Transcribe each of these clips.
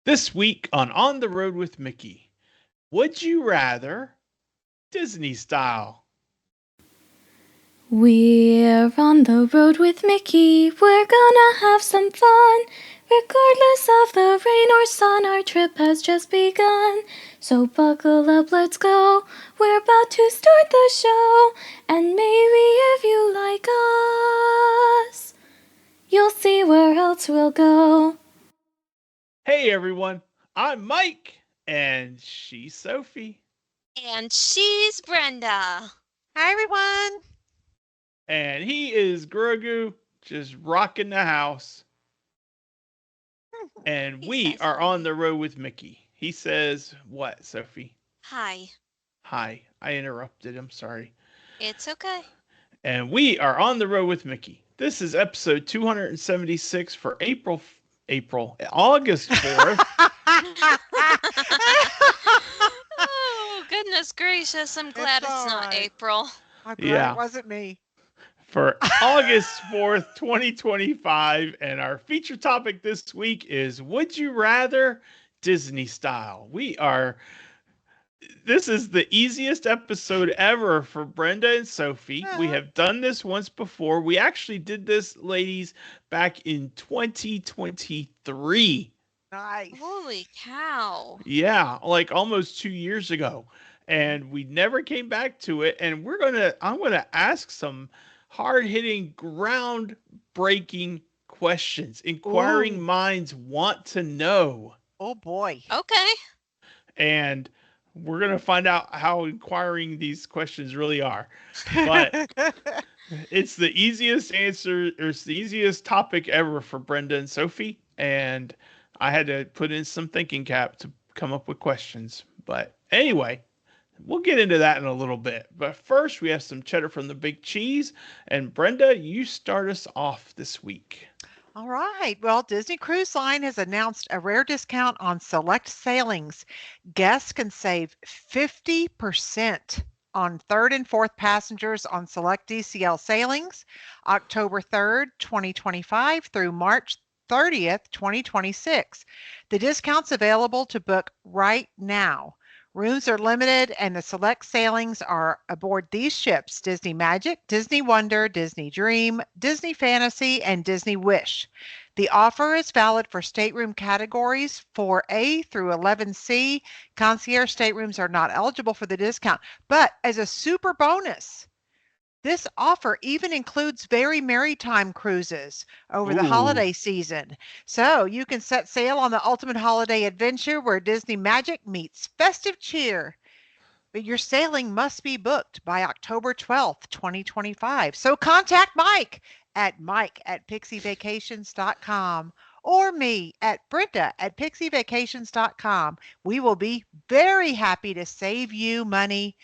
This week on the Road with Mickey, would you rather Disney style? We're on the road with Mickey. We're gonna have some fun. Regardless of the rain or sun, our trip has just begun. So buckle up, let's go. We're about to start the show. And maybe if you like us, you'll see where else we'll go. Hey everyone, I'm Mike, and she's Sophie, And she's Brenda. Hi, everyone. and he is Grogu, just rocking the house. And He we says are on hi. the road with Mickey. He says, what, Sophie? Hi. Hi, I interrupted. I'm sorry. It's okay. And we are on the road with Mickey. This is episode 276 for August 4th. Oh, goodness gracious. I'm glad it's all not right. April. I'm glad Yeah. it wasn't me. For August 4th, 2025. And our feature topic this week is Would You Rather Disney Style? This is the easiest episode ever for Brenda and Sophie. We have done this once before. We actually did this, ladies, back in 2023. Nice. Holy cow. Yeah, like almost 2 years ago. And we never came back to it. And I'm gonna ask some hard hitting, ground breaking questions. Inquiring Ooh. minds want to know. Oh, boy. Okay. And we're gonna find out how inquiring these questions really are. But it's the easiest answer, or it's the easiest topic ever for Brenda and Sophie. And I had to put in some thinking cap to come up with questions. But anyway, we'll get into that in a little bit. But first, we have some cheddar from the big cheese. And Brenda, you start us off this week. All right. Well, Disney Cruise Line has announced a rare discount on select sailings. Guests can save 50% on third and fourth passengers on select DCL sailings October 3rd, 2025 through March 30th, 2026. The discount's available to book right now. Rooms are limited, and the select sailings are aboard these ships: Disney Magic, Disney Wonder, Disney Dream, Disney Fantasy, and Disney Wish. The offer is valid for stateroom categories 4A through 11C. Concierge staterooms are not eligible for the discount, but as a super bonus, this offer even includes very maritime cruises over the Ooh. holiday season. So you can set sail on the ultimate holiday adventure where Disney magic meets festive cheer. But your sailing must be booked by October 12th, 2025. So contact Mike at pixievacations.com or me at Brenda at pixievacations.com. We will be very happy to save you money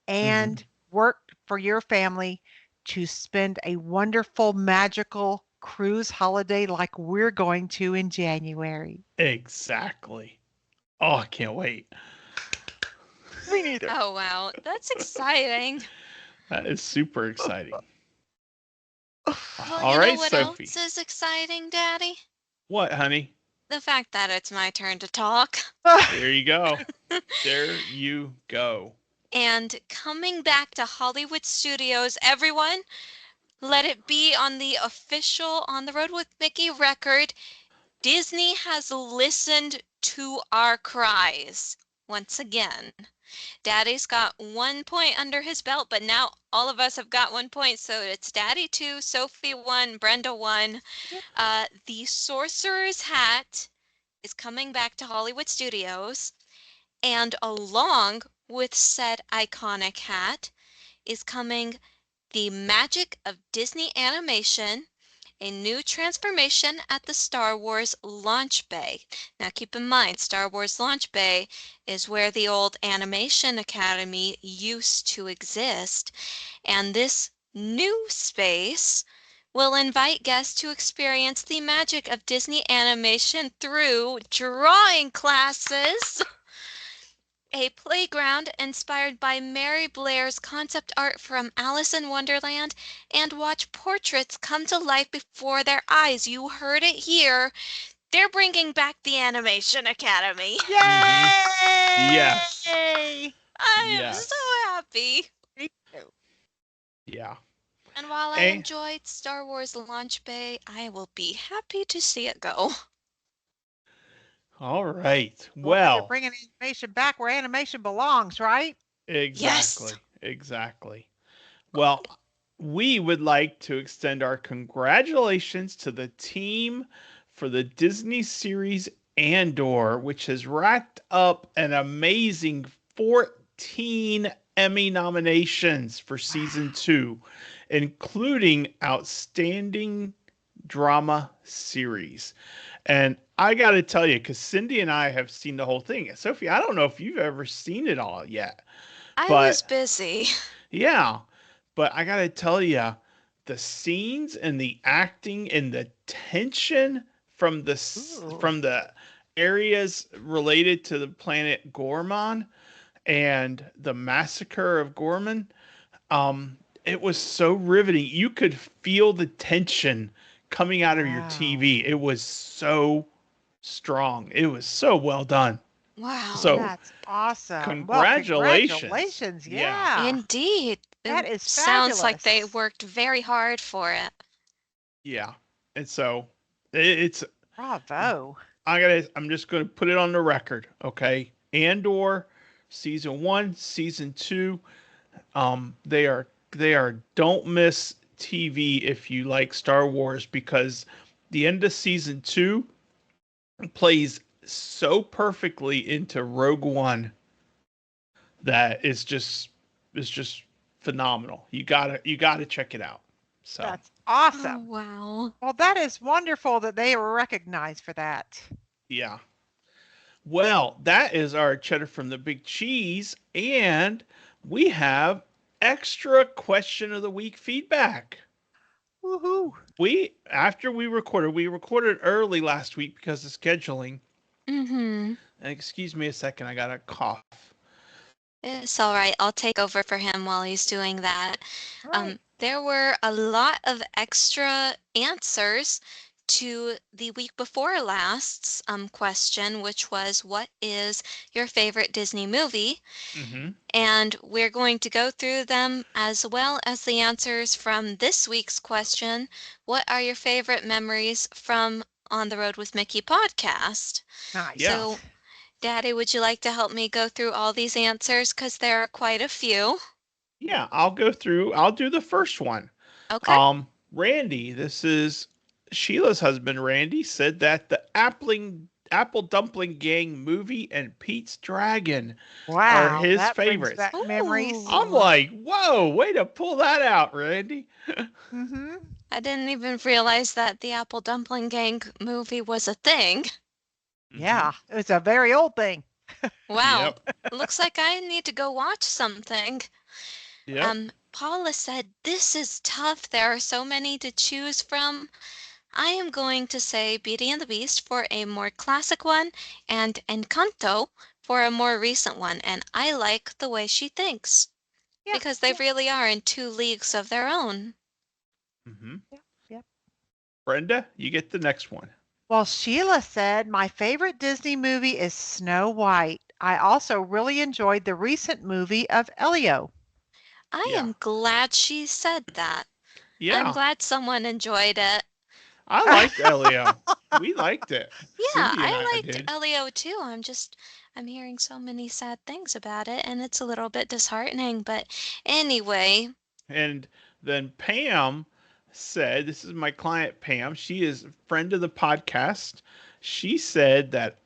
and work for your family to spend a wonderful, magical cruise holiday like we're going to in January. Exactly. Oh, I can't wait. Me neither. Oh, wow. That's exciting. That is super exciting. Well, All you know right, what Sophie. else is exciting, Daddy? What, honey? The fact that it's my turn to talk. There you go. There you go. And coming back to Hollywood Studios, everyone, let it be on the official On the Road with Mickey record. Disney has listened to our cries once again. Daddy's got 1 point under his belt, but now all of us have got 1 point. So it's Daddy 2, Sophie 1, Brenda 1. The Sorcerer's Hat is coming back to Hollywood Studios. And along with said iconic hat is coming the Magic of Disney Animation, a new transformation at the Star Wars Launch Bay. Now keep in mind, Star Wars Launch Bay is where the old Animation Academy used to exist, and this new space will invite guests to experience the magic of Disney animation through drawing classes. A playground inspired by Mary Blair's concept art from Alice in Wonderland, and watch portraits come to life before their eyes. You heard it here. They're bringing back the Animation Academy. Yay! Yes. I am so Yes. happy. Me too. Yeah. And while I And enjoyed Star Wars Launch Bay, I will be happy to see it go. all right. Well, they're Well, bringing animation back where animation belongs, right? Yes. exactly. Exactly. Well, we would like to extend our congratulations to the team for the Disney series Andor, which has racked up an amazing 14 Emmy nominations for season Wow. 2, including Outstanding Drama Series. And I got to tell you, because Cindy and I have seen the whole thing. Sophie, I don't know if you've ever seen it all yet, I was but busy. yeah, but I gotta tell you, the scenes and the acting and the tension Ooh. from the areas related to the planet Gorman and the massacre of Gorman, it was so riveting. You could feel the tension coming out of your Wow. TV. It was so strong. It was so well done. Wow. So, That's awesome. Well, congratulations. congratulations. Yeah, Yeah. Indeed. That It is sounds like they fabulous. worked very hard for it. yeah. And so it's Bravo. I'm just gonna put it on the record, okay? Andor season 1, season 2, they are don't miss TV if you like Star Wars, because the end of season 2 plays so perfectly into Rogue One that it's just phenomenal. You gotta check it out. So, That's Oh, awesome. wow. Well, that is wonderful that they were recognized for that. yeah. Well, that is our cheddar from the big cheese, and we have extra question of the week feedback. Woohoo. We recorded early last week because of scheduling. Mm-hmm. And excuse me a second, I got a cough. It's all right. I'll take over for him while he's doing that. All right. There were a lot of extra answers to the week before last's question, which was, what is your favorite Disney movie? Mm-hmm. And we're going to go through them as well as the answers from this week's question. What are your favorite memories from On the Road with Mickey podcast? Yeah, So, Nice. Daddy, would you like to help me go through all these answers? Because there are quite a few. yeah. I'll go through. I'll do the first one. Okay. Randy, this is Sheila's husband. Randy said that the Apple Dumpling Gang movie and Pete's Dragon are Wow. his That brings favorites. back memories. I'm Ooh. like, whoa, way to pull that out, Randy. Mm-hmm. I didn't even realize that the Apple Dumpling Gang movie was a thing. Mm-hmm. Yeah. It's a very old thing. Wow. Yep. Looks like I need to go watch something. Yep. Paula said, this is tough. There are so many to choose from. I am going to say Beauty and the Beast for a more classic one and Encanto for a more recent one. And I like the way she thinks Yeah. because they Yeah. really are in two leagues of their own. Mm-hmm. Yeah. Yeah. Brenda, you get the next one. Well, Sheila said, my favorite Disney movie is Snow White. I also really enjoyed the recent movie of Elio. I Yeah. am glad she said that. I'm Yeah. glad someone enjoyed it. I liked Elio. We liked it. Yeah, Cindy and I I liked did. Elio too. I'm hearing so many sad things about it, and it's a little bit disheartening. But anyway, And then Pam said, this is my client Pam. She is a friend of the podcast. She said that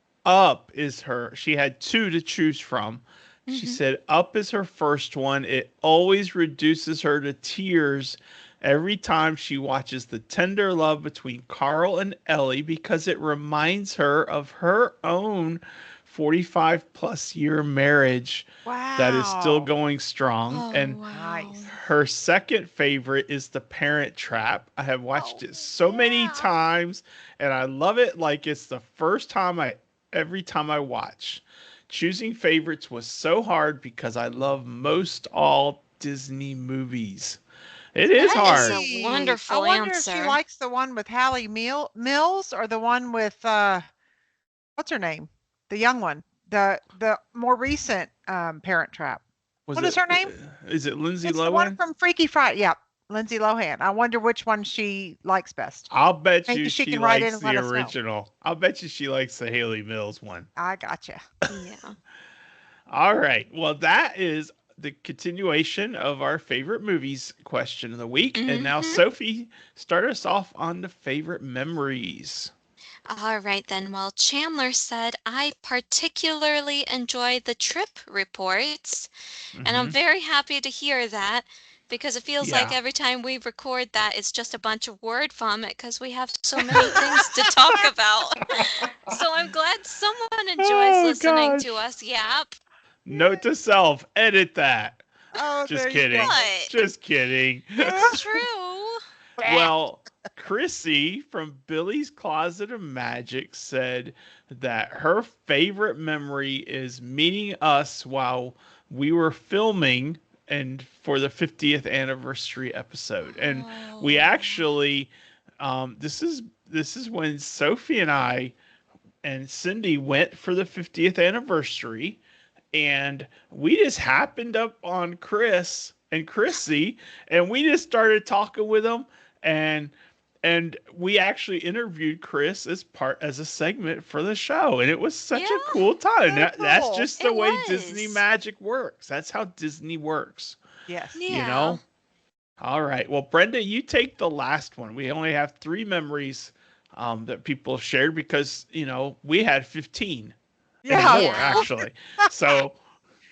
she had two to choose from. She hmm said Up is her first one. It always reduces her to tears every time she watches the tender love between Carl and Ellie, because it reminds her of her own 45 plus year marriage that is still Wow. going strong. oh And wow, Nice. her second favorite is The Parent Trap. I have watched Oh, it so many yeah. times and I love it like it's the first time every time I watch. Choosing favorites was so hard because I love most all Disney movies. It is That is hard. a Hey, I wonderful wonder if she answer. likes the one with Hallie Mills or the one with what's her name? The young one. The more recent Parent Trap. Was What is it? her name? Is it Lindsay It's the one Lohan? from Freaky Friday. Yep, Lindsay Lohan. I wonder which one she likes best. I'll bet Maybe you she she can write in likes and the let us know. original. I'll bet you she likes the Haley Mills one. I gotcha. Yeah. All right. Well, that is the continuation of our favorite movies question of the week. And now, Mm-hmm. Sophie, start us off on the favorite memories. All right then. Well, Chandler said, I particularly enjoy the trip reports, and I'm Hmm. very happy to hear that because it feels like Yeah. every time we record that, it's just a bunch of word vomit because we have so many things to talk about. So I'm glad someone enjoys Oh, listening to gosh. us yap. Note to self, edit that. Oh, Just there you kidding. go. What? Just kidding. It's true. Well, Chrissy from Billy's Closet of Magic said that her favorite memory is meeting us while we were filming and for the 50th anniversary episode. And we Oh. actually this is when Sophie and I and Cindy went for the 50th anniversary, and we just happened up on Chris and Chrissy, and we just started talking with them, and we actually interviewed Chris as a segment for the show, and it was Yeah, such a cool time. So That's cool. just the it way Disney was. magic works. That's how Disney works, Yes. you Yeah. know. All right. Well, Brenda, you take the last one. We only have three memories that people shared because we had 15 and Yeah. more Yeah. actually. So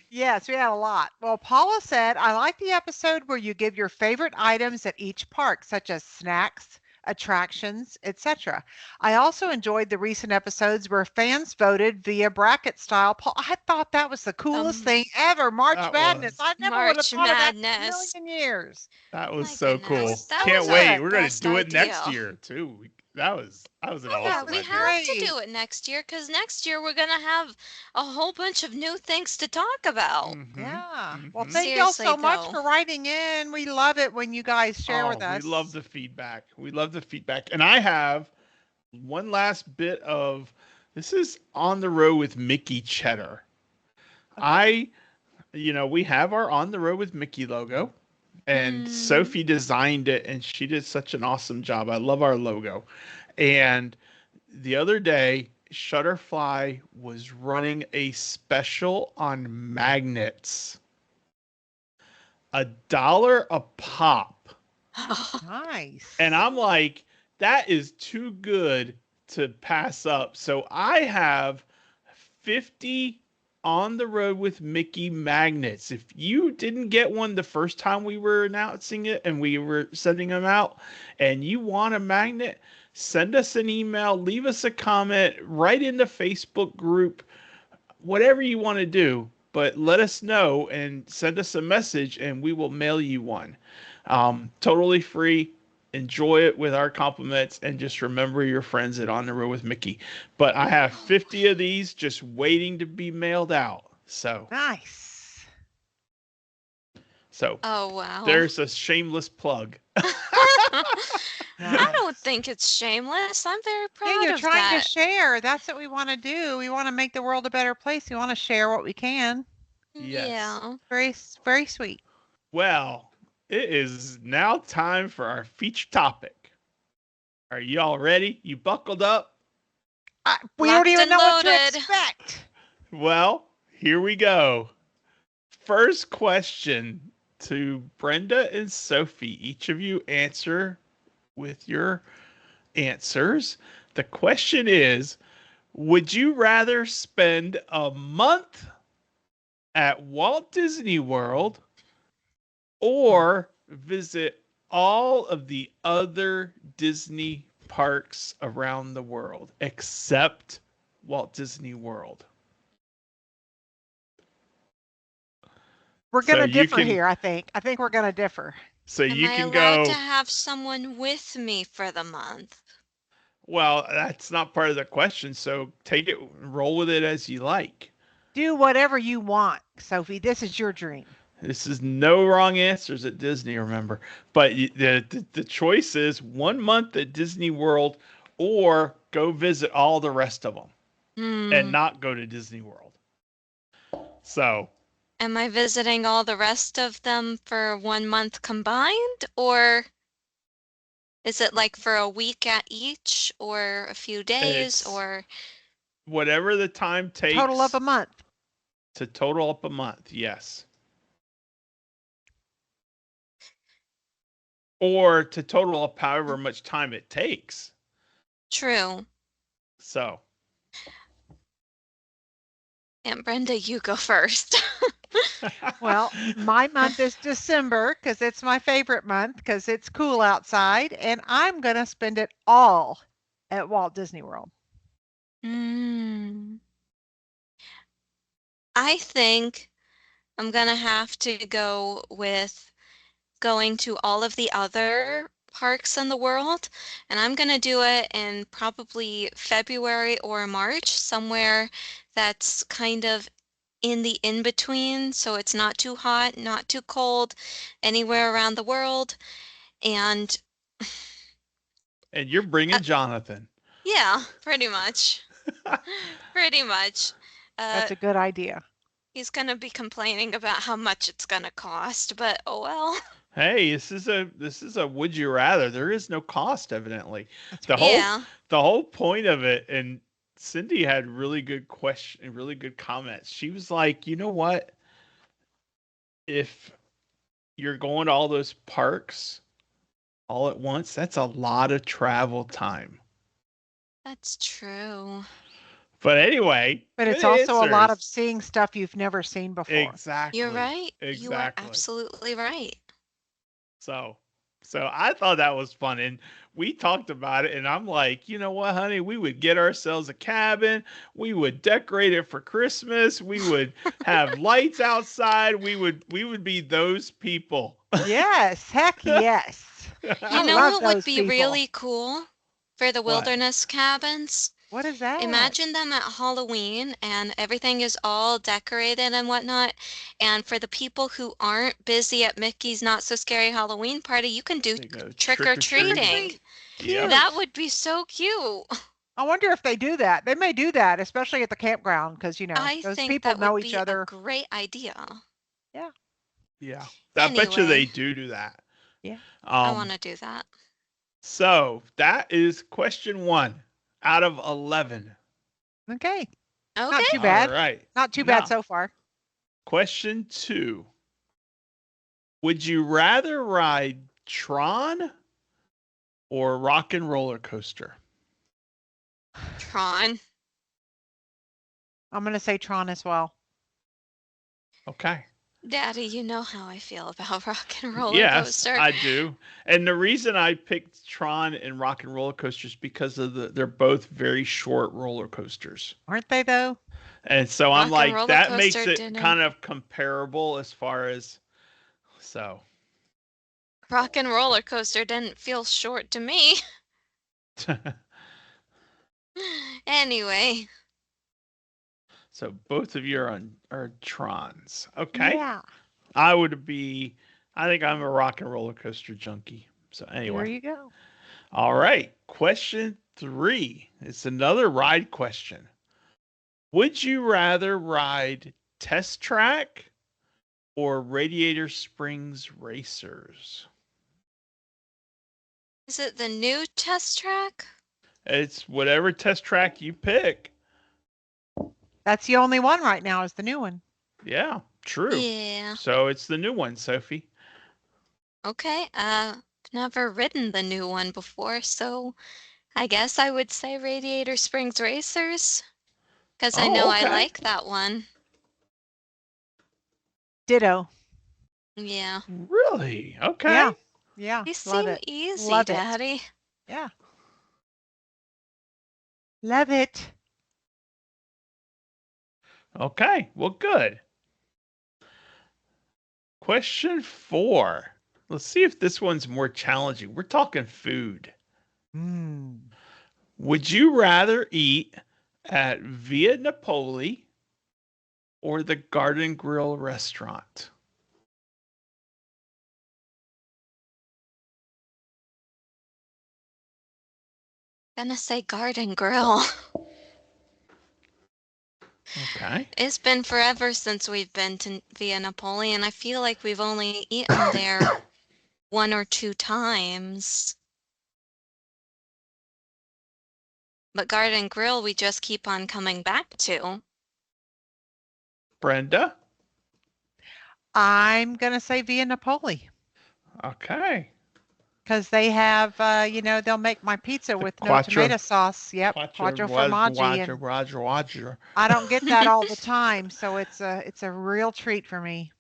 Yes, we had a lot. Well, Paula said, I like the episode where you give your favorite items at each park, such as snacks, attractions, etc. I also enjoyed the recent episodes where fans voted via bracket style. I thought that was the coolest The thing ever. March that Madness. was I never would have March thought of that in a Madness. million years. that was My so That cool. goodness, was that so Can't was our wait. good. We're gonna best do it next idea. year too. That was an Oh, that Yeah, awesome we was idea. have to great. do it next year because next year we're gonna have a whole bunch of new things to talk about. Mhm. Yeah. Well, Mhm. thank y'all Seriously so much though. for writing in. We love it when you guys share with Oh, we love us. the feedback. We love the feedback. And I have one last bit of this is on the road with Mickey Cheddar. Okay. I we have our on the road with Mickey logo, and Hmm. Sophie designed it, and she did such an awesome job. I love our logo. And the other day, Shutterfly was running a special on magnets, $1 a pop. And Nice. I'm like, that is too good to pass up. So I have 50 on the road with Mickey magnets. If you didn't get one the first time we were announcing it and we were sending them out and you want a magnet, send us an email, leave us a comment, write in the Facebook group, whatever you want to do, but let us know and send us a message and we will mail you one. Totally free. Enjoy it with our compliments and just remember your friends at On the Road with Mickey. But I have 50 of these just waiting to be mailed out. Nice. So Oh wow. there's a shameless plug. I don't Nice. think it's shameless. I'm very Yeah, proud you're of trying to that. share. That's what we want to do. We want to make the world a better place. We want to share what we can. Yes. Yeah. Very sweet. Well, it is now time for our feature topic. Are y'all ready? You buckled up? We don't Locked even and know what to loaded. expect. Well, here we go. First question to Brenda and Sophie. Each of you answer with your answers. The question is, would you rather spend a month at Walt Disney World Hmm. or visit all of the other Disney parks around the world except Walt Disney World? We're So gonna you differ can here, I think. I think we're gonna differ. so Am you I can allowed to go, have someone with me for the month? well, that's not part of the question, so take it roll with it as you like. Do whatever you want, Sophie. This is your dream. This is no wrong answers at Disney, remember. But the choice is 1 month at Disney World or go visit all the rest of them and Hmm. not go to Disney World. So, Am I visiting all the rest of them for 1 month combined, or is it like for a week at each, or a few days, it's or whatever the time Total of takes a month. to total up a month. Yes. Or to total up however much time it takes. true? So, Aunt Brenda, you go first. Well, my month is December because it's my favorite month because it's cool outside, and I'm going to spend it all at Walt Disney World. Mm. I think I'm gonna have to go with going to all of the other parks in the world, and I'm gonna do it in probably February or March, somewhere that's kind of in the in-between, so it's not too hot, not too cold, anywhere around the world. And and you're uh, bringing Jonathan. yeah, pretty much. Pretty much. Uh, That's a good idea. he's gonna be complaining about how much it's gonna cost, but oh well. Hey, this is a would you rather. There is no cost evidently. That's The right. whole Yeah. the whole point of it, and Cindy had really good question, really good comments. She was like, "You know what? If you're going to all those parks all at once, that's a lot of travel time." That's true. But anyway, But good it's also a lot of answers. seeing stuff you've never seen before. You're Exactly. right. You are Exactly. absolutely right. So, so I thought that was fun, and we talked about it, and I'm like, you know what, honey, we would get ourselves a cabin, we would decorate it for Christmas, we would have lights outside, we would be those people. Yes, heck yes. You I know love what would those be people. really cool for the What? wilderness cabins? What is that? Imagine them at Halloween and everything is all decorated and whatnot. And for the people who aren't busy at Mickey's Not So Scary Halloween party, you can do They go trick trick or or Trick or treating. treating. treat. Yep. That Cute. would be so cute. I wonder if they do that. They may do that, especially at the campground, because I those think people that would know each be a other. great idea. Yeah, Yeah. I bet you they Anyway, do that. yeah. I want Um, to do that. so that is question 1 out of 11. Okay. Not too Okay. All bad. right. Not too bad Now, so far. question 2. Would you rather ride Tron or Rock and Roller Coaster? Tron. I'm going to say Tron as well. Okay. Daddy, you know how I feel about Rock and Roller Yes, Coaster. I do. And the reason I picked Tron and Rock and Roller Coasters because of they're both very short roller coasters. Aren't they, though? And so I'm Rock and like Roller that makes Coaster it didn't. kind of comparable as far as so. Rock and Roller Coaster didn't feel short to me. Anyway, So both of you are Trons. Okay. Yeah. I think I'm a Rock and Roller Coaster junkie. So There anyway. you go. All right. Question 3. It's another ride question. Would you rather ride Test Track or Radiator Springs Racers? is it the new test track? It's whatever Test Track you pick. That's the only one right now is the new one. Yeah, true. Yeah. So it's the new one, Sophie. Okay. I've never ridden the new one before, so I guess I would say Radiator Springs Racers. Because I know Oh, I okay. like that one. Ditto. Yeah. Really? Okay. Yeah. Yeah. These Love seem it. easy, Love it. Daddy. Yeah. Love it. Okay. Well, good. Question 4. Let's see if this one's more challenging. We're talking food. Mm. Would you rather eat at Via Napoli or the Garden Grill restaurant? Gonna say Garden Grill. Okay. It's been forever since we've been to Via Napoli, and I feel like we've only eaten there 1 or 2 times. But Garden Grill, we just keep on coming back to. Brenda? I'm going to say Via Napoli Okay. because they have, they'll make my pizza with no tomato sauce. Yep, quattro formaggi, and Roger. I don't get that all the time, so it's a real treat for me.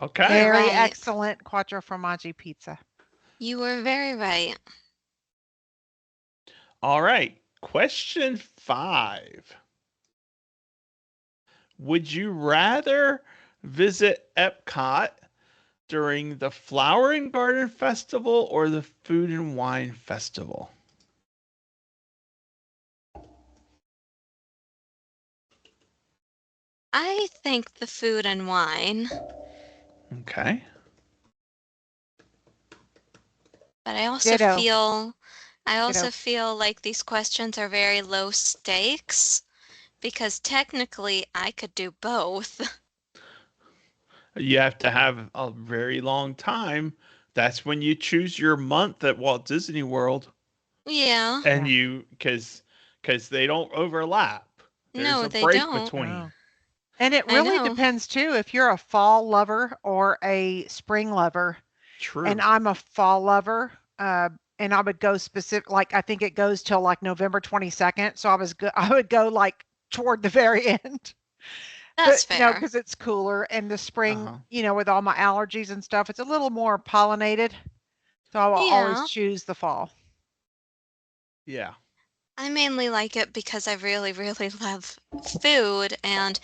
Okay. You're Very right. excellent quattro formaggi pizza. You were very right. All right. Question 5. Would you rather visit Epcot during the Flower and Garden Festival or the Food and Wine Festival? I think the food and wine, Okay. but I also Ditto. feel like these questions are very low stakes because technically I could do both. You have to have a very long time. That's when you choose your month at Walt Disney World, Yeah. and because they don't overlap. There's No, a they break don't. between. Oh. And it I really know. depends too if you're a fall lover or a spring lover. And True. I'm a fall lover. And I would go specific, like I think it goes till like November 22nd. So I would go like toward the very end. That's But fair. because it's cooler, and the spring, Uh-huh. with all my allergies and stuff, it's a little more pollinated. So I will always Yeah. choose the fall. Yeah. I mainly like it because I really, really love food, and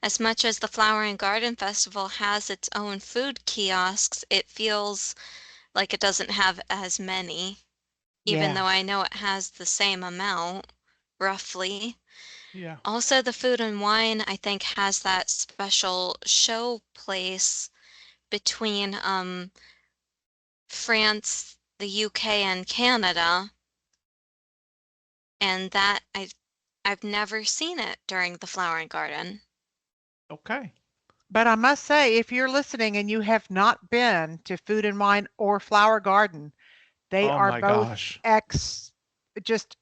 as much as the Flower and Garden Festival has its own food kiosks, it feels like it doesn't have as many, even Yeah. though I know it has the same amount, roughly. Yeah. Also, the food and wine, I think, has that special show place between France, the UK, and Canada, and that I've never seen it during the Flower and Garden. Okay. But I must say, if you're listening and you have not been to Food and Wine or Flower Garden, they Oh are my both gosh. just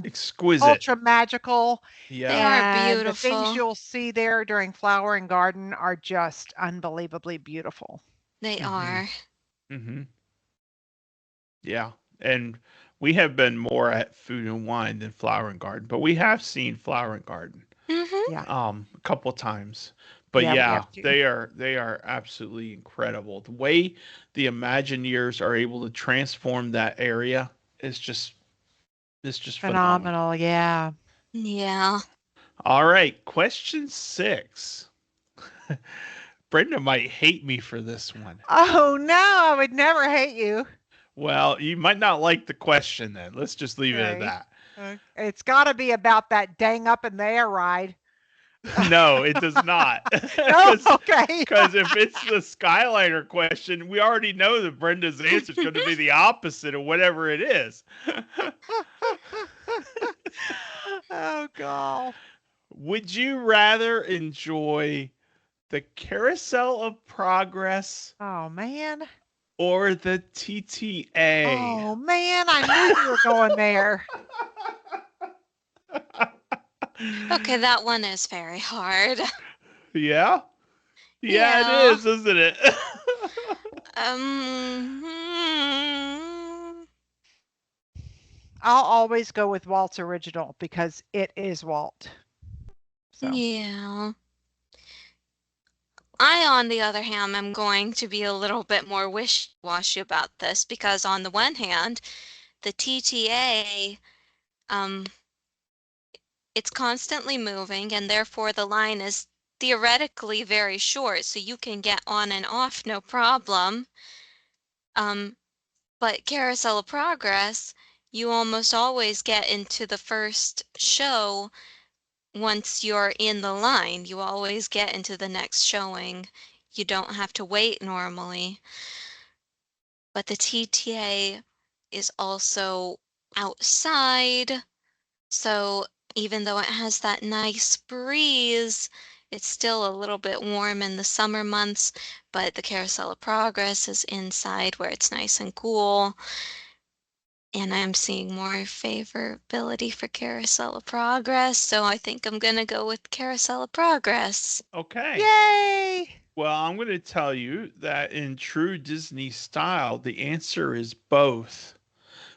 Exquisite. ultra magical. They Yeah. are And the things beautiful. you'll see there during Flower and Garden are just unbelievably beautiful. They Mm-hmm. are. Mm-hmm. Yeah. And we have been more at Food and Wine than Flower and Garden, but we have seen Flower and Garden Mhm. Yeah. a couple times. But Yeah, we yeah, have to. they are absolutely incredible. The way the Imagineers are able to transform that area is just it's just phenomenal. Phenomenal. Yeah. Yeah. All right, question 6. Brenda might hate me for this one. Oh no, I would never hate you. Well, you might not like the question then. Let's just leave it at Okay. that. It's got to be about that dang up in the air ride. No, it does not. No, okay. Because if it's the Skyliner question, we already know that Brenda's answer is going to be the opposite of whatever it is. Oh god. Would you rather enjoy the Carousel of Progress Oh man. or the TTA? Oh man, I knew you were going there. Okay, that one is very hard. Yeah? Yeah, it Yeah. is, isn't it? Hmm. I'll always go with Walt's original because it is Walt. So, Yeah. I, on the other hand, am going to be a little bit more wishy-washy about this because on the one hand, the TTA, um, it's constantly moving and therefore the line is theoretically very short, so you can get on and off no problem. But Carousel of Progress, you almost always get into the first show once you're in the line. You always get into the next showing. You don't have to wait normally. But the TTA is also outside. So even though it has that nice breeze, it's still a little bit warm in the summer months, but the Carousel of Progress is inside where it's nice and cool. And I'm seeing more favorability for Carousel of Progress, so I think I'm gonna go with Carousel of Progress. Okay. Yay! Well, I'm going to tell you that in true Disney style, the answer is both.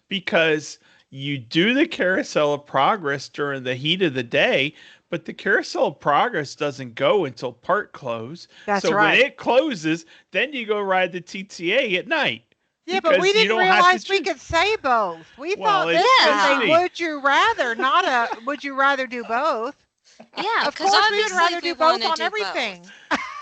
Because you do the Carousel of Progress during the heat of the day, but the Carousel of Progress doesn't go until park close. That's So when right. it closes, then you go ride the TTA at night Yeah, but we because you didn't don't have to realize we choose. could say both. We Well, thought it's this was a Yeah. Disney. would you rather, not a would you rather do both. Yeah, Of because course, we would obviously rather we do want both to on do both. everything.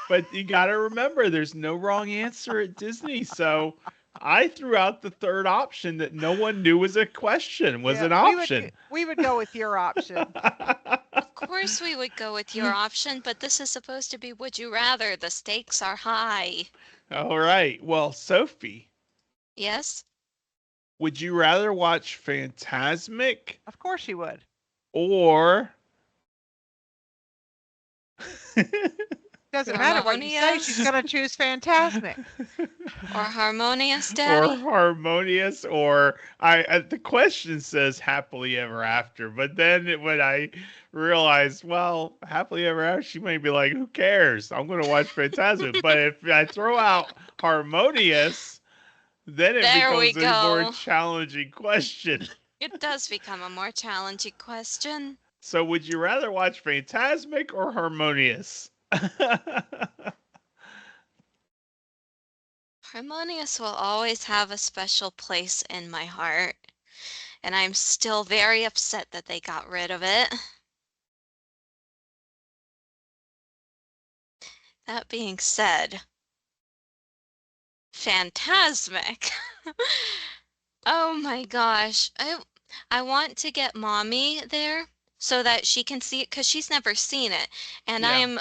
But you got to remember, there's no wrong answer at Disney. So I threw out the third option that no one knew was a question, was Yeah, an option. we would go with your option. Of course we would go with your option, but this is supposed to be would you rather. The stakes are high. All right. Well, Sophie, Yes? would you rather watch Phantasmic Of course you would. or Doesn't matter what you say, she's Harmonious going to choose Phantasmic. or harmonious, or Daddy? harmonious or the question says happily ever after, but then when I realized, well, happily ever after, she may be like, who cares? I'm going to watch Phantasmic. But if I throw out harmonious, then it There we becomes a more go. challenging question. It does become a more challenging question. So would you rather watch Phantasmic or Harmonious? Harmonious will always have a special place in my heart, and I'm still very upset that they got rid of it. That being said, Phantasmic. Oh my gosh. I want to get mommy there so that she can see it because she's never seen it. And I Yeah. am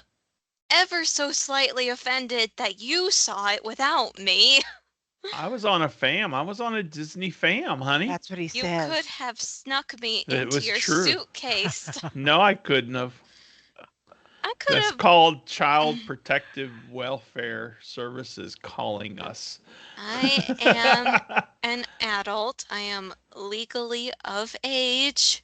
ever so slightly offended that you saw it without me. I was on a fam. I was on a Disney fam, honey. That's what he You says. could have snuck me It into was your true. suitcase. No, I couldn't have. I could That's have. called Child Protective Welfare Services calling us. I am an adult. I am legally of age.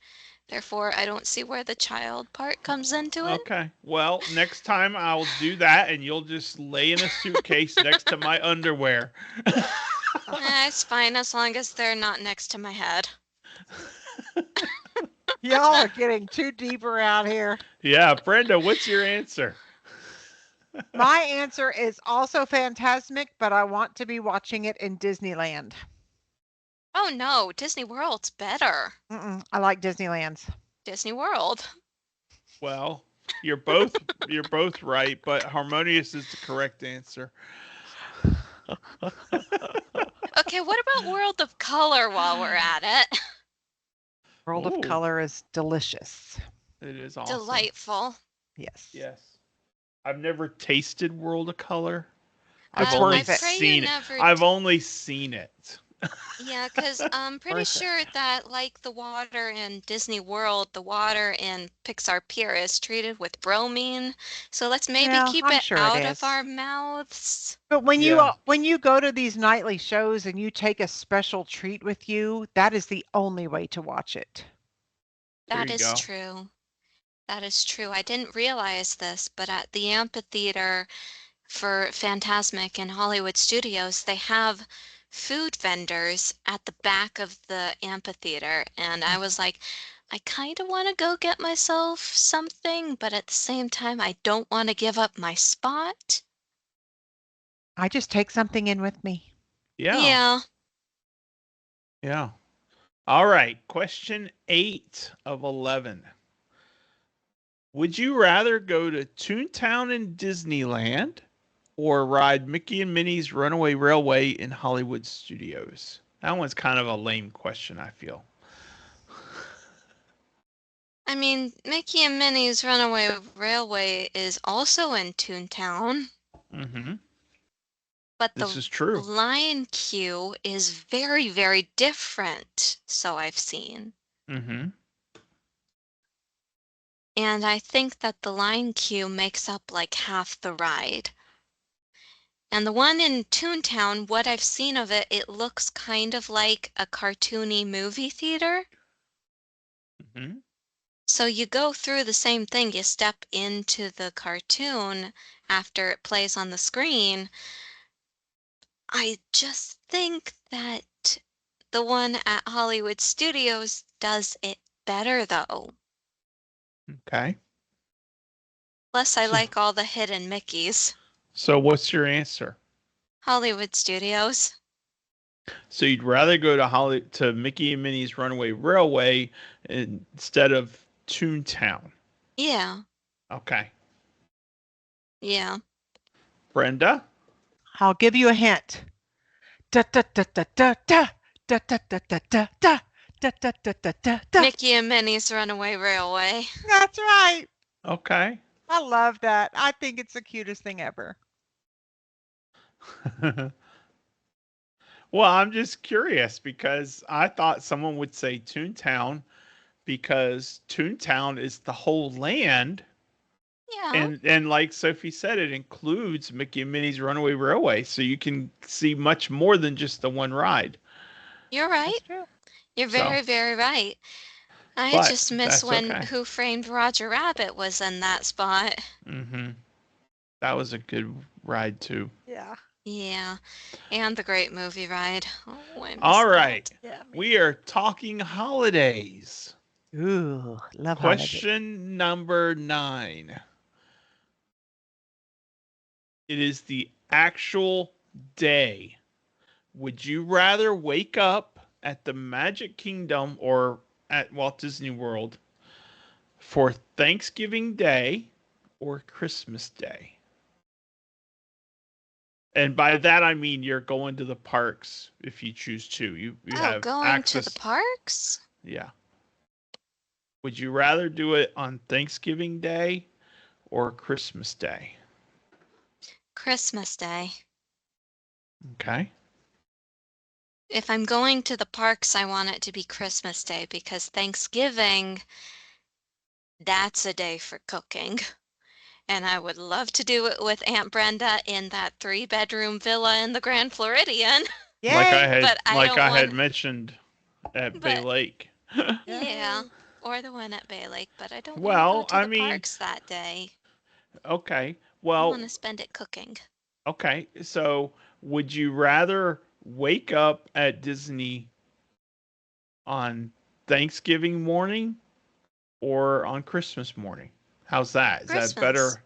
Therefore, I don't see where the child part comes into it. Okay. Well, next time I'll do that and you'll just lay in a suitcase next to my underwear. It's fine as long as they're not next to my head. Y'all are getting too deep around here. Yeah, Brenda, what's your answer? My answer is also Phantasmic, but I want to be watching it in Disneyland. Oh no, Disney World's better. I like Disneyland's. Disney World. Well, you're both right, but harmonious is the correct answer. Okay, what about World of Color while we're at it? World Ooh. of Color is delicious. It is awesome. Delightful. Yes. Yes. I've never tasted World of Color. It's I've only worth it. pray you seen it. never I've only seen it. Yeah, because I'm pretty Worth it. sure that, like the water in Disney World, the water in Pixar Pier is treated with bromine. So let's maybe Yeah, keep I'm it sure it out of is. our mouths. But when Yeah. you go to these nightly shows and you take a special treat with you, that is the only way to watch it. There That you is go. true. That is true. I didn't realize this, but at the amphitheater for Phantasmic in Hollywood Studios, they have food vendors at the back of the amphitheater. And I was like, I kind of want to go get myself something, but at the same time, I don't want to give up my spot. I just take something in with me. Yeah. Yeah. All right. Question 8 of 11. Would you rather go to Toontown in Disneyland or ride Mickey and Minnie's Runaway Railway in Hollywood Studios? That one's kind of a lame question, I feel. I mean, Mickey and Minnie's Runaway Railway is also in Toontown, Mm-hmm. but This the is true. Lion queue is very, very different, so I've seen. Mm-hmm. And I think that the line queue makes up like half the ride. And the one in Toontown, what I've seen of it, it looks kind of like a cartoony movie theater. Hmm. So you go through the same thing. You step into the cartoon after it plays on the screen. I just think that the one at Hollywood Studios does it better, though. Okay. Plus, I So, like all the hidden Mickeys. so what's your answer? Hollywood Studios. So you'd rather go to Mickey and Minnie's Runaway Railway instead of Toontown. Yeah, Okay. yeah. Brenda? I'll give you a hint. Da da da da da da da da da da da da da da da da da da. Mickey and Minnie's Runaway Railway. That's right. Okay. I love that. I think it's the cutest thing ever. Well, I'm just curious because I thought someone would say Toontown because Toontown is the whole land. Yeah, And like Sophie said, it includes Mickey and Minnie's Runaway Railway, so you can see much more than just the one ride. you're right. That's true. You're So, very, very right. I but just miss that's when okay. Who Framed Roger Rabbit was in that spot. Hmm. That was a good ride too. Yeah. Yeah, and the Great Movie Ride. Oh, I miss All that. right. Yeah. We are talking holidays. Ooh, love holidays. Question number 9. It is the actual day. Would you rather wake up at the Magic Kingdom or at Walt Disney World for Thanksgiving Day or Christmas Day? And by that I mean you're going to the parks if you choose to. You Oh, have going to the access. parks? Yeah. Would you rather do it on Thanksgiving Day or Christmas Day? Christmas Day. Okay. If I'm going to the parks, I want it to be Christmas Day because Thanksgiving, that's a day for cooking. And I would love to do it with Aunt Brenda in that 3-bedroom villa in the Grand Floridian. Like I Yay. had But I don't want, mentioned at Bay but Lake. yeah, Yay. or the one at Bay Lake, but I don't want to go Well, to I the mean, parks that day. okay. I want Well, to spend it cooking. okay. So, would you rather wake up at Disney on Thanksgiving morning or on Christmas morning? How's that? Is that Christmas, better?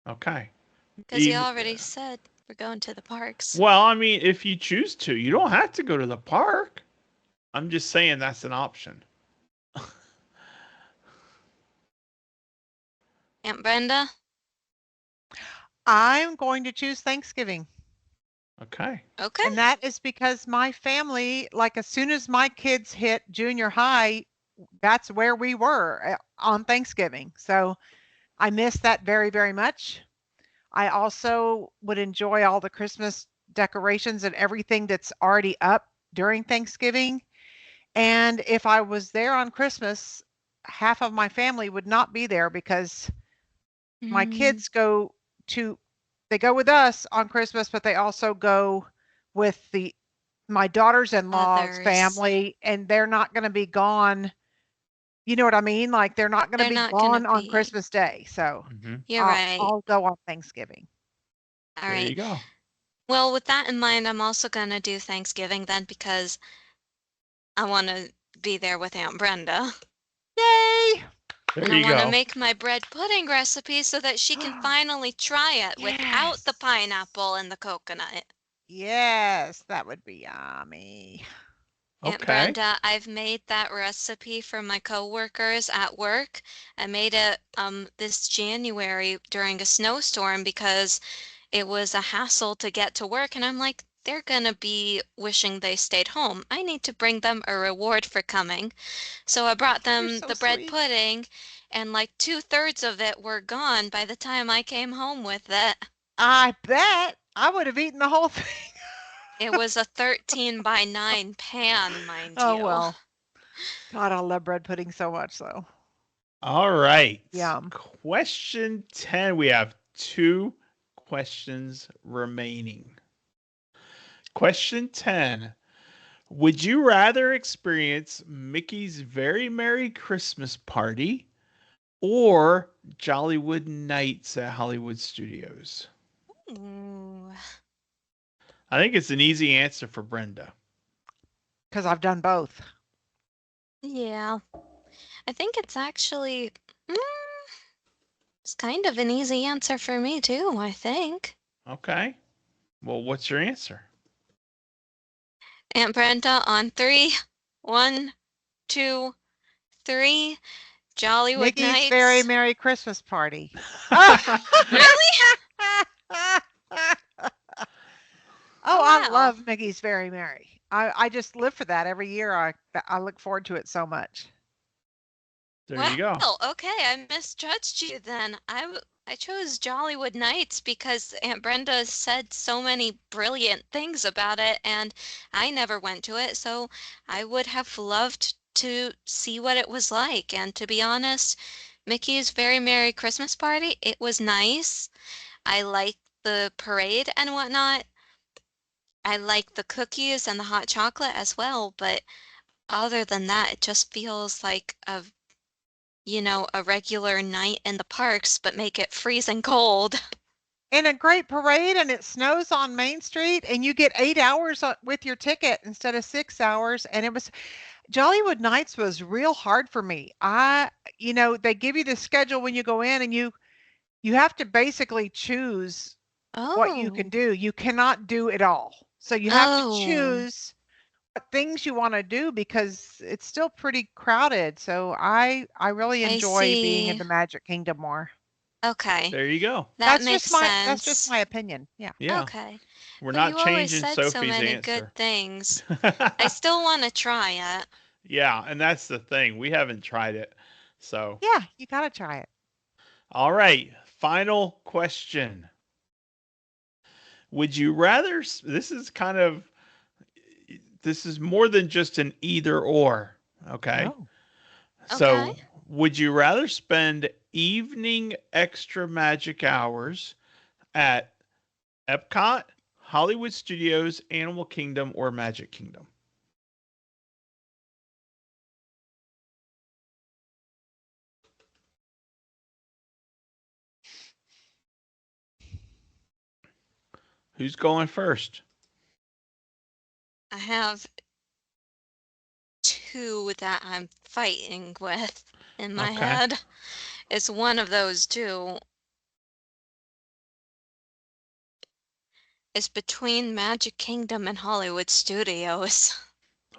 Okay. because you Even already said we're going to the parks. well, I mean, if you choose to, you don't have to go to the park. I'm just saying that's an option. Aunt Brenda? I'm going to choose Thanksgiving. Okay. Okay. And that is because my family, like as soon as my kids hit junior high, that's where we were on Thanksgiving. So I miss that very, very much. I also would enjoy all the Christmas decorations and everything that's already up during Thanksgiving. And if I was there on Christmas, half of my family would not be there because my Mm, kids they go with us on Christmas, but they also go with my daughter's-in-law's others. family, and they're not going to be gone. You know what I mean? Like they're not going to They're be not gonna gone on be. Christmas Day. So Hmm. You're right. I'll go on Thanksgiving. All There right. you go. Well, with that in mind, I'm also gonna do Thanksgiving then because I want to be there with Aunt Brenda. Yay! There And I you want to go. make my bread pudding recipe so that she can finally try it without Yes. the pineapple and the coconut. Yes, that would be yummy. Aunt Okay. Brenda, I've made that recipe for my coworkers at work. I made it this January during a snowstorm because it was a hassle to get to work, and I'm like, they're gonna be wishing they stayed home. I need to bring them a reward for coming. So I brought You're them so the bread sweet. pudding, and like 2/3 of it were gone by the time I came home with it. I bet I would have eaten the whole thing. It was a 13 by 9 pan, mind Oh you. well. God, I love bread pudding so much though. All right. Yum. Question 10. We have 2 questions remaining. Question 10. Would you rather experience Mickey's Very Merry Christmas Party or Jollywood Nights at Hollywood Studios? Ooh. I think it's an easy answer for Brenda. Because I've done both. Yeah. I think it's actually it's kind of an easy answer for me too, I think. Okay. Well, what's your answer? Aunt Brenda on 3. 1, 2, 3. Jollywood Mickey's Very Nights. Merry Christmas Party. Really? Oh, I Wow. love Mickey's Very Merry. I just live for that every year. I look forward to it so much. There you go. Well, okay, I misjudged you then. I chose Jollywood Nights because Aunt Brenda said so many brilliant things about it, and I never went to it, so I would have loved to see what it was like. And to be honest, Mickey's Very Merry Christmas Party, it was nice. I liked the parade and whatnot. I like the cookies and the hot chocolate as well, but other than that, it just feels like a regular night in the parks, but make it freezing cold. And a great parade, and it snows on Main Street, and you get 8 hours with your ticket instead of 6 hours. And it was Jollywood Nights was real hard for me. They give you the schedule when you go in, and you have to basically choose what you can Oh. do. You cannot do it all. So you have to Oh, choose what things you want to do because it's still pretty crowded. So I really I enjoy being in see. the Magic Kingdom more. Okay. There you go. That makes That's just sense. my opinion. Yeah. Yeah. Okay. We're But not you always changing said so Sophie's many good answer. things. I still want to try it. Yeah, and that's the thing. We haven't tried it. So, Yeah, you got to try it. all right. Final question. Would you rather this is more than just an either or, okay? Oh. Okay. So, would you rather spend evening extra magic hours at Epcot, Hollywood Studios, Animal Kingdom, or Magic Kingdom? Who's going first? I have 2 that I'm fighting with in my Okay. head. It's one of those 2. It's between Magic Kingdom and Hollywood Studios.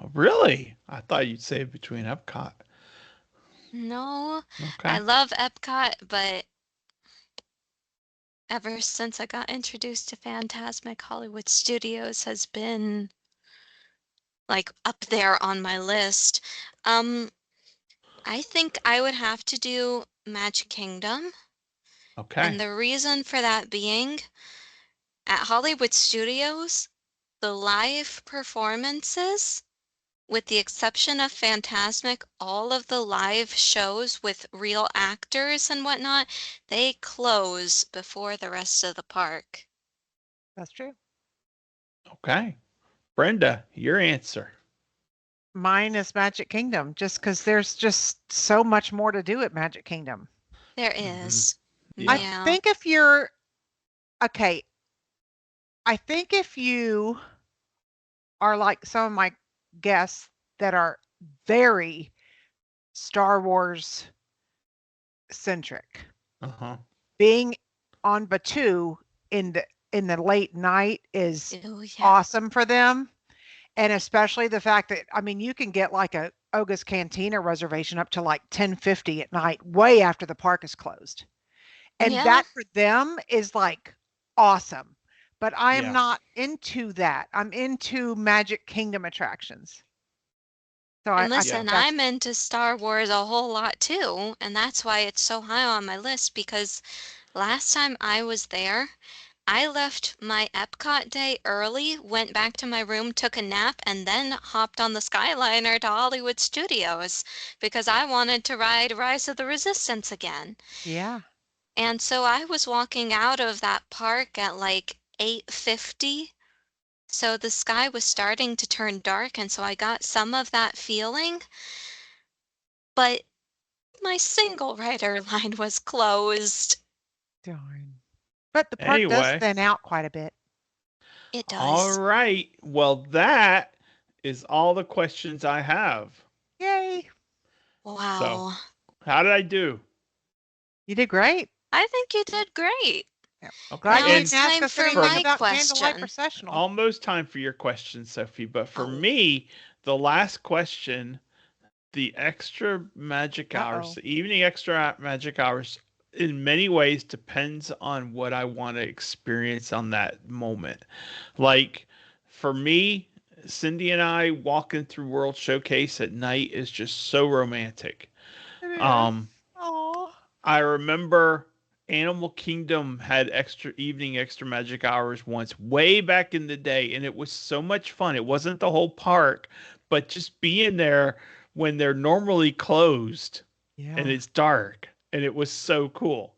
Oh, really? I thought you'd say between Epcot. No, I Okay. love Epcot, but ever since I got introduced to Fantasmic, Hollywood Studios has been like up there on my list. Um, I think I would have to do Magic Kingdom, Okay. and the reason for that being at Hollywood Studios, the live performances, with the exception of Fantasmic, all of the live shows with real actors and whatnot, they close before the rest of the park. That's true. Okay. Brenda, your answer. Mine is Magic Kingdom just because there's just so much more to do at Magic Kingdom. There Mhm. is. Yeah. I Yeah. think if you're okay, I think if you are like some of my guests that are very Star Wars centric, Uh-huh. being on Batu in the late night is Oh, yeah. awesome for them. And especially the fact that I mean you can get like a Oga's Cantina reservation up to like 10:50 at night, way after the park is closed. And Yeah. that for them is like awesome. But I am Yeah. not into that. I'm into Magic Kingdom attractions. So And I Yeah. listen, think that's I'm into Star Wars a whole lot too, and that's why it's so high on my list because last time I was there, I left my Epcot day early, went back to my room, took a nap, and then hopped on the Skyliner to Hollywood Studios because I wanted to ride Rise of the Resistance again. Yeah. And so I was walking out of that park at like 8:50. So the sky was starting to turn dark, and so I got some of that feeling. But my single rider line was closed. Darn. But the park does Anyway, thin out quite a bit. It all does. right. Well, that is all the questions I have. Yay. So, Wow. how did I do? You did great. I think you did great. Yeah. Okay, Glad Now you and it's didn't ask time us for anything my about Candlelight question. Processional. almost time for your question, Sophie. But for Oh. me, the last question, the extra magic hours, Uh-oh. the evening extra magic hours, in many ways depends on what I want to experience on that moment. Like for me, Cindy and I walking through World Showcase at night is just so romantic. It is. Um, Aw. I remember Animal Kingdom had extra magic hours once way back in the day, and it was so much fun. It wasn't the whole park, but just being there when they're normally closed and Yeah. it's dark, and it was so cool.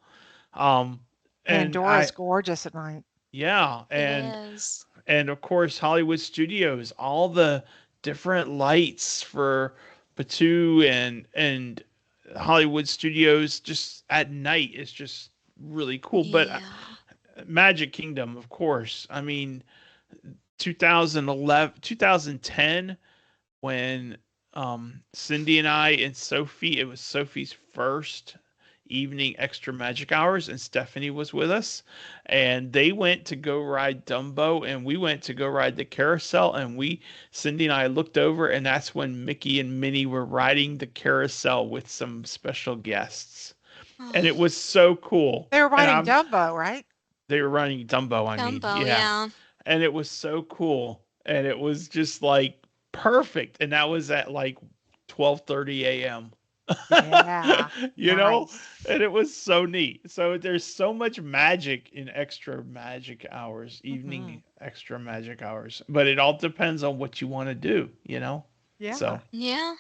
Um, and Pandora's gorgeous at night. yeah, It is. and of course Hollywood Studios, all the different lights for Batu and Hollywood Studios just at night is just really cool. But Yeah. Magic Kingdom, of course. I mean, 2011, 2010, when Cindy and I and Sophie, it was Sophie's first evening extra magic hours, and Stephanie was with us, and they went to go ride Dumbo, and we went to go ride the carousel, and Cindy and I looked over, and that's when Mickey and Minnie were riding the carousel with some special guests, and it Oh, was so cool. They were And riding Dumbo, right? they were running Dumbo, I mean, Dumbo, yeah, yeah. and it was so cool, and it was just like perfect, and that was at like 12:30 a.m. Yeah. You know, Nice. and it was so neat. So there's so much magic in extra magic hours, Hmm. evening extra magic hours, but it all depends on what you want to do, you know. Yeah. So Yeah,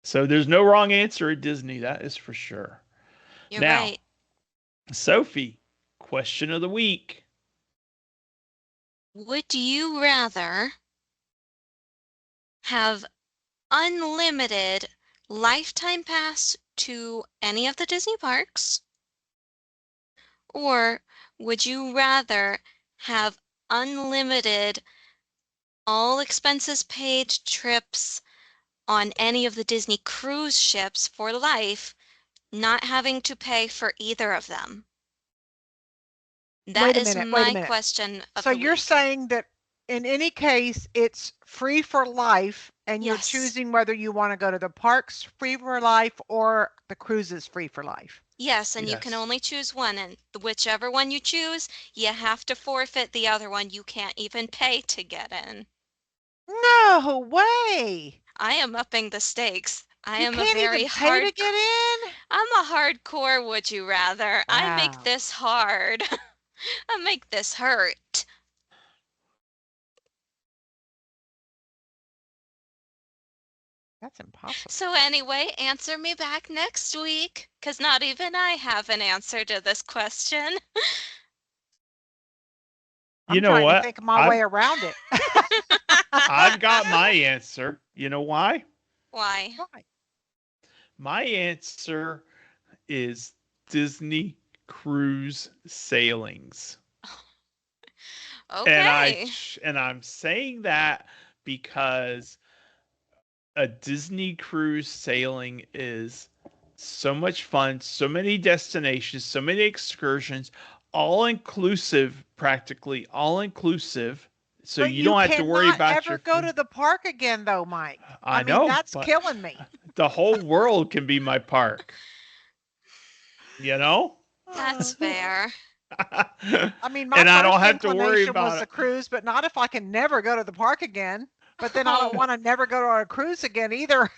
so there's no wrong answer at Disney, that is for sure. you're Now, right. Sophie, question of the week. Would you rather have unlimited lifetime pass to any of the Disney parks, or would you rather have unlimited all expenses paid trips on any of the Disney cruise ships for life, not having to pay for either of them? That Wait a is minute. Wait a my minute. question of So the you're week. saying that in any case, it's free for life, and you're Yes. choosing whether you want to go to the parks free for life or the cruises free for life. Yes, and you can Yes. only choose one, and whichever one you choose, you have to forfeit the other one. You can't even pay to get in. No way. I am upping the stakes. I You am a can't very even pay to get in? I'm a hardcore would you rather. I make Wow. this hard. I make this hurt. That's impossible. So anyway, answer me back next week, 'cause not even I have an answer to this question. You I'm know trying to what? think of my way around it. I've got my answer. You know why? Why? Why? My answer is Disney cruise sailings. And Okay. I'm saying that because a Disney cruise sailing is so much fun, so many destinations, so many excursions, all inclusive, practically all inclusive. So But you you don't have to worry cannot about ever your go food. to the park again, though, Mike. I I mean, know, that's but killing me. the whole world can be my park, you know? That's Uh, fair. I mean, my And I don't first have to worry inclination was about the it. cruise, but not if I can never go to the park again. But then I don't Oh. want to never go to a cruise again either.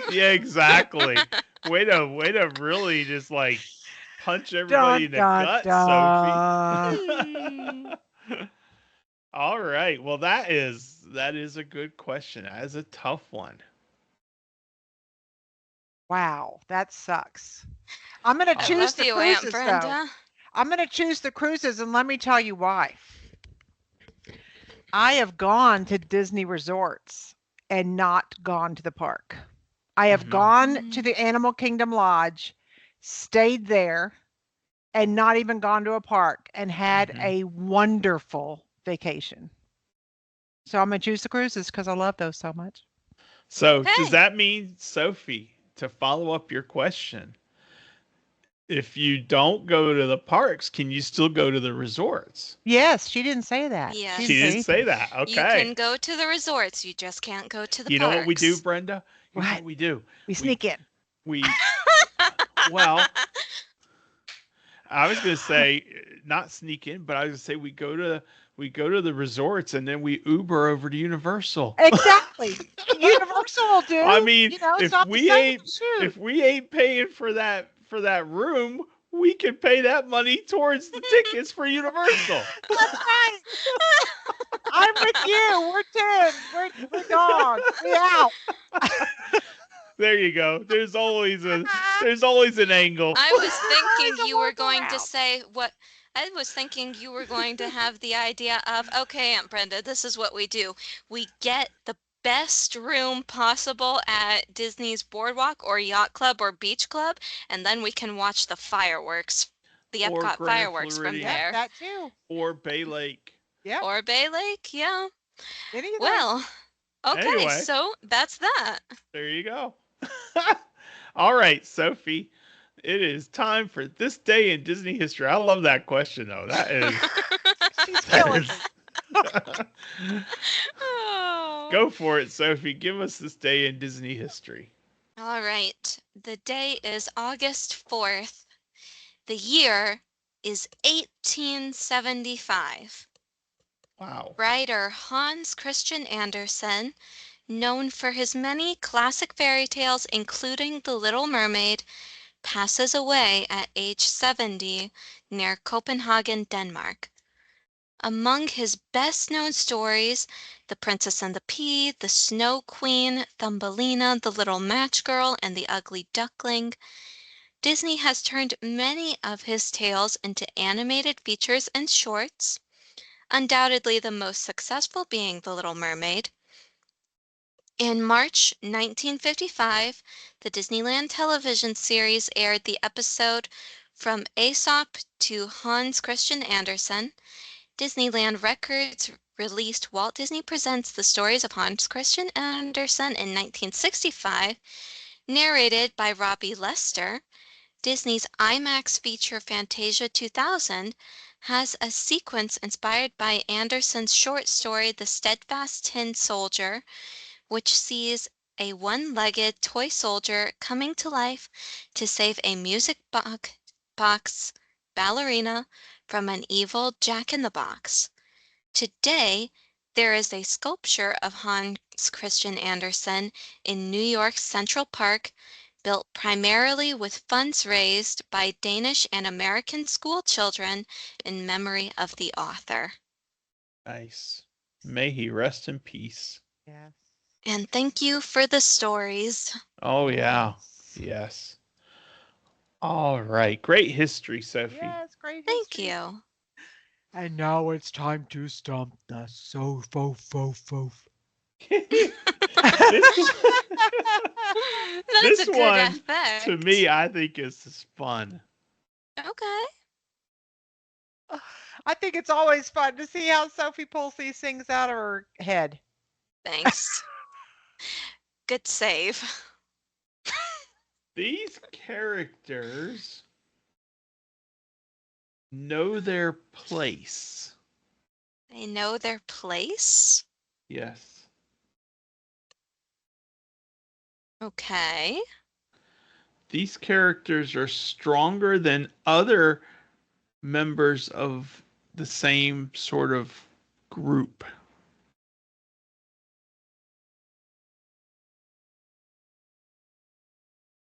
Yeah, exactly. Way to really just like punch everybody Dun, in the dun, gut, Sophie. dun. Hmm. All right. Well, that is a good question. That is a tough one. Wow, that sucks. I'm going to I All choose love the you, Aunt cruises, though. Brenda. I'm going to choose the cruises, and let me tell you why. I have gone to Disney resorts and not gone to the park. I have hmm gone to Mm. the Animal Kingdom Lodge, stayed there, and not even gone to a park and had hmm a wonderful vacation. So I'm going to choose the cruises because I love those so much. So, does Okay. that mean, Sophie, to follow up your question, if you don't go to the parks, can you still go to the resorts? Yes, she didn't say that. She She didn't say Yes. didn't say anything. that. You Okay. can go to the resorts, you just can't go to the You know what we do, parks. Brenda? Here's what What? we do. We We sneak in. we well, I was gonna say not sneak in, but I was gonna say we go to the resorts and then we Uber over to Universal. Exactly. Universal will I do. mean, You know, it's if not the we same. ain't Shoot. if we ain't paying for that room, we can pay that money towards the tickets for Universal. That's right. I'm with you. We're 10. We're dogs. We out. There you go. There's always an angle. I was thinking It's a you were going to workaround. say what I was thinking you were going to have the idea of, okay, Aunt Brenda, this is what we do. We get the best room possible at Disney's Boardwalk or Yacht Club or Beach Club, and then we can watch the fireworks, the Or Epcot Grand fireworks from Yep, Floridian there. that too. or Bay Lake. Yep. Or Bay Lake, yeah. Any of those. Well, okay, Anyway, so that's that. there you go. All right, Sophie. It is time for this day in Disney history. I love that question though. That is She's that killing me. is Oh. Go for it, Sophie. Give us this day in Disney history. All right. The day is August 4th. The year is 1875. Wow. Writer Hans Christian Andersen, known for his many classic fairy tales, including The Little Mermaid, passes away at age 70 near Copenhagen, Denmark. Among his best known stories, The Princess and the Pea, The Snow Queen, Thumbelina, The Little Match Girl, and The Ugly Duckling, Disney has turned many of his tales into animated features and shorts, undoubtedly the most successful being The Little Mermaid. In March 1955, the Disneyland television series aired the episode From Aesop to Hans Christian Andersen. Disneyland Records released Walt Disney Presents The Stories of Hans Christian Andersen in 1965, narrated by Robbie Lester. Disney's IMAX feature Fantasia 2000 has a sequence inspired by Andersen's short story The Steadfast Tin Soldier, which sees a one-legged toy soldier coming to life to save a music box ballerina from an evil Jack-in-the-Box. Today, there is a sculpture of Hans Christian Andersen in New York's Central Park, built primarily with funds raised by Danish and American school children in memory of the author. Nice. May he rest in peace. Yes. And thank you for the stories. Oh yeah. Yes. Yes. All right. Great history, Sophie. Yes, great Thank history. you. And now it's time to stump the Sopho. this That's this a good one to effect. me I think is fun. Okay. I think it's always fun to see how Sophie pulls these things out of her head. Thanks. Good save. These characters know their place. They know their place. Yes. Okay. These characters are stronger than other members of the same sort of group.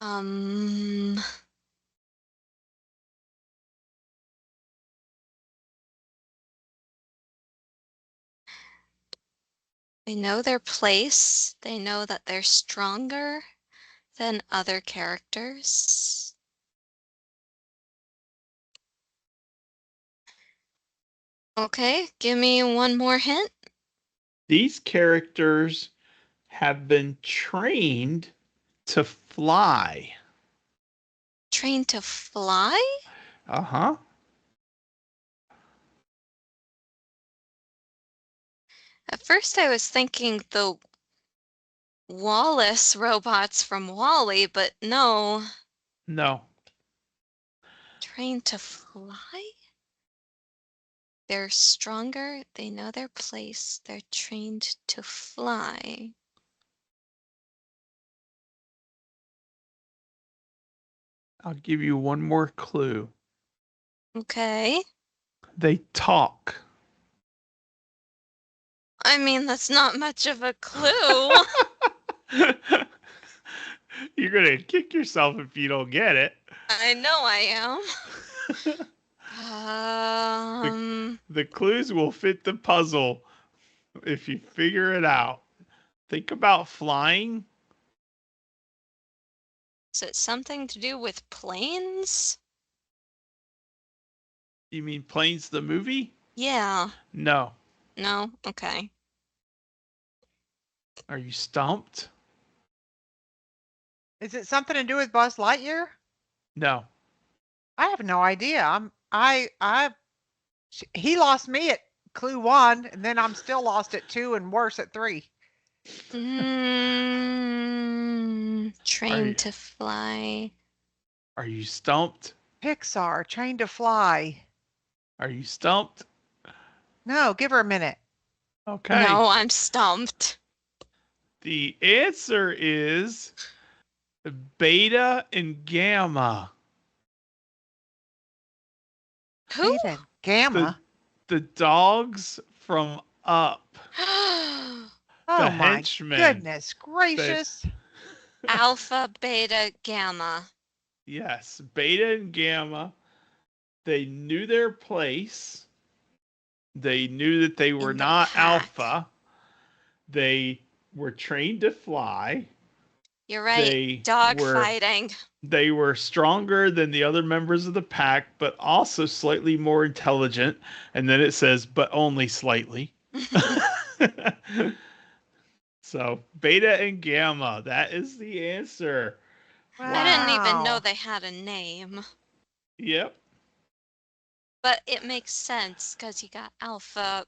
Um, They know their place. They know that they're stronger than other characters. Okay, give me one more hint. These characters have been trained to fly. Trained to fly? Uh-huh. At first I was thinking the Wallace robots from Wall-E, but no. No. Trained to fly? They're stronger, they know their place, they're trained to fly. I'll give you one more clue. Okay. They talk. I mean, that's not much of a clue. You're going to kick yourself if you don't get it. I know I am. The clues will fit the puzzle if you figure it out. Think about flying. Is it something to do with planes? You mean Planes the movie? Yeah. No. No? Okay. Are you stumped? Is it something to do with Buzz Lightyear? No. I have no idea. He lost me at clue 1, and then I'm still lost at 2 and worse at 3. Trained to fly. Are you stumped? Pixar, Trained to Fly. Are you stumped? No, give her a minute. Okay. No, I'm stumped. The answer is Beta and Gamma. Who? Beta and Gamma. The dogs from Up. Oh the my henchmen. goodness gracious. Alpha, beta, gamma. Yes, Beta and Gamma. They knew their place. They knew that they were In the not pack. Alpha. They were trained to fly. You're right. Dog fighting. They were stronger than the other members of the pack, but also slightly more intelligent. And then it says, but only slightly. So, Beta and Gamma, that is the answer. Wow. I didn't even know they had a name. Yep. But it makes sense because you got Alpha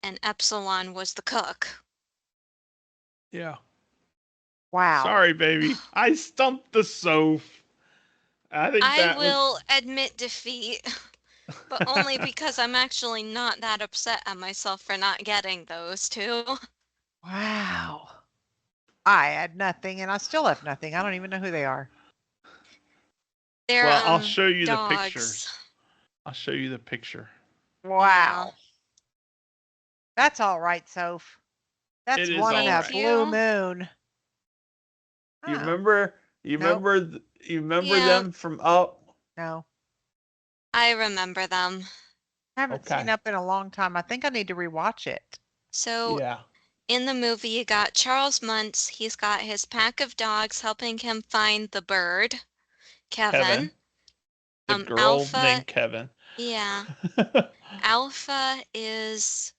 and Epsilon was the cook. Yeah. Wow. Sorry, baby. I stumped the Soph. I will admit defeat, but only because I'm actually not that upset at myself for not getting those two. Wow. I had nothing and I still have nothing. I don't even know who they are. They're Well, I'll show you dogs. the pictures. I'll show you the picture. Wow. That's all right, Soph. That's one in a blue moon. You remember? You remember? You remember them from Up? No. I remember them. I haven't seen Up in a long time. I think I need to rewatch it. So in the movie, you got Charles Muntz. He's got his pack of dogs helping him find the bird, Kevin. The girl Alpha, named Kevin. Yeah. Alpha is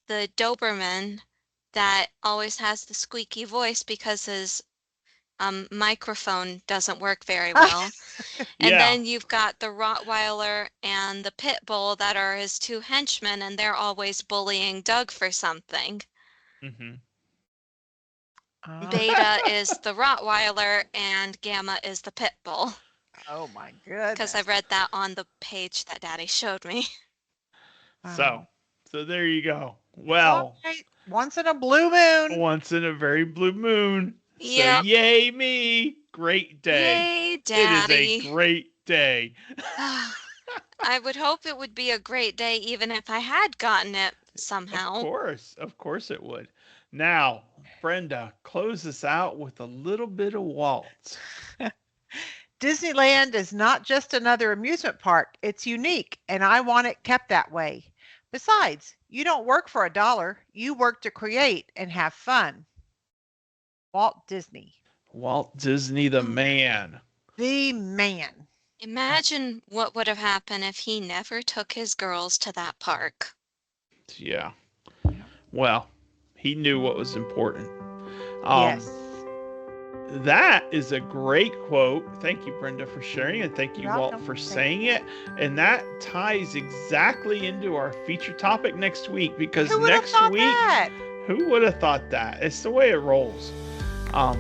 the Doberman that always has the squeaky voice because his microphone doesn't work very well. And then you've got the Rottweiler and the Pit Bull that are his two henchmen, and they're always bullying Doug for something. Beta is the Rottweiler and Gamma is the Pit Bull. Oh my goodness. Because I read that on the page that Daddy showed me. So there you go. Well, once in a blue moon. Once in a very blue moon. Yep. So yay me. Great day. Yay, Daddy. It is a great day. I would hope it would be a great day even if I had gotten it somehow. Of course it would. Now, Brenda, close us out with a little bit of Walt. Disneyland is not just another amusement park. It's unique, and I want it kept that way. Besides, you don't work for $1. You work to create and have fun. Walt Disney. Walt Disney, the man. The man. Imagine what would have happened if he never took his girls to that park. Yeah. Well, he knew what was important. Yes. That is a great quote. Thank you, Brenda, for sharing, and thank you, You're Walt, welcome. for Thank saying it. And that ties exactly into our feature topic next week, because Who would have next thought week, that? who would have thought that? It's the way it rolls.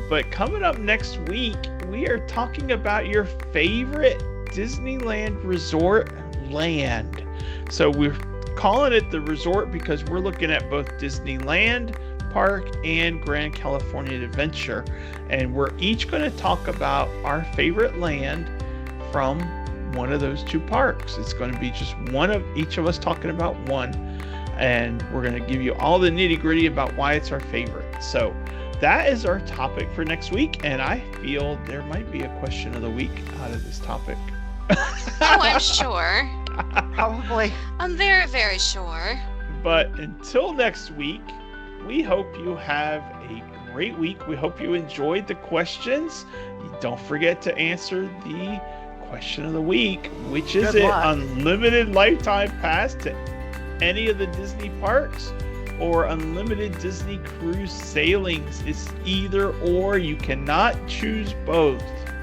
But coming up next week, we are talking about your favorite Disneyland resort land. So we're calling it the resort because we're looking at both Disneyland Park and Grand Californian Adventure, and we're each going to talk about our favorite land from one of those two parks. It's going to be just one of each of us talking about one, and we're going to give you all the nitty-gritty about why it's our favorite. So that is our topic for next week, and I feel there might be a question of the week out of this topic. Oh, I'm sure. Probably. I'm very, very sure. But until next week, we hope you have a great week. We hope you enjoyed the questions. Don't forget to answer the question of the week, which is Good it luck. unlimited lifetime pass to any of the Disney parks or unlimited Disney cruise sailings? It's either or. You cannot choose both.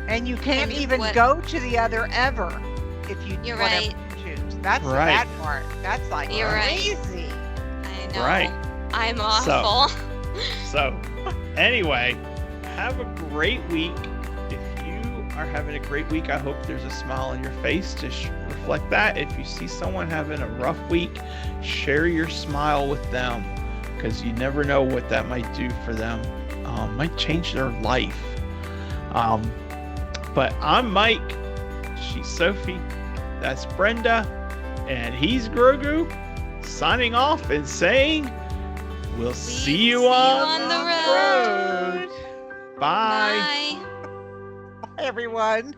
And you can't I mean, even what- go to the other ever if you You're whatever right. you choose. That's the Right. bad part. That's like You're right. crazy. I know. Right. I'm awful. So, anyway, have a great week. If you are having a great week, I hope there's a smile on your face to reflect that. If you see someone having a rough week, share your smile with them, because you never know what that might do for them. Might change their life. But I'm Mike. She's Sophie. That's Brenda. And he's Grogu, signing off and saying, we'll see you on the the road. Bye. Bye. Bye, everyone.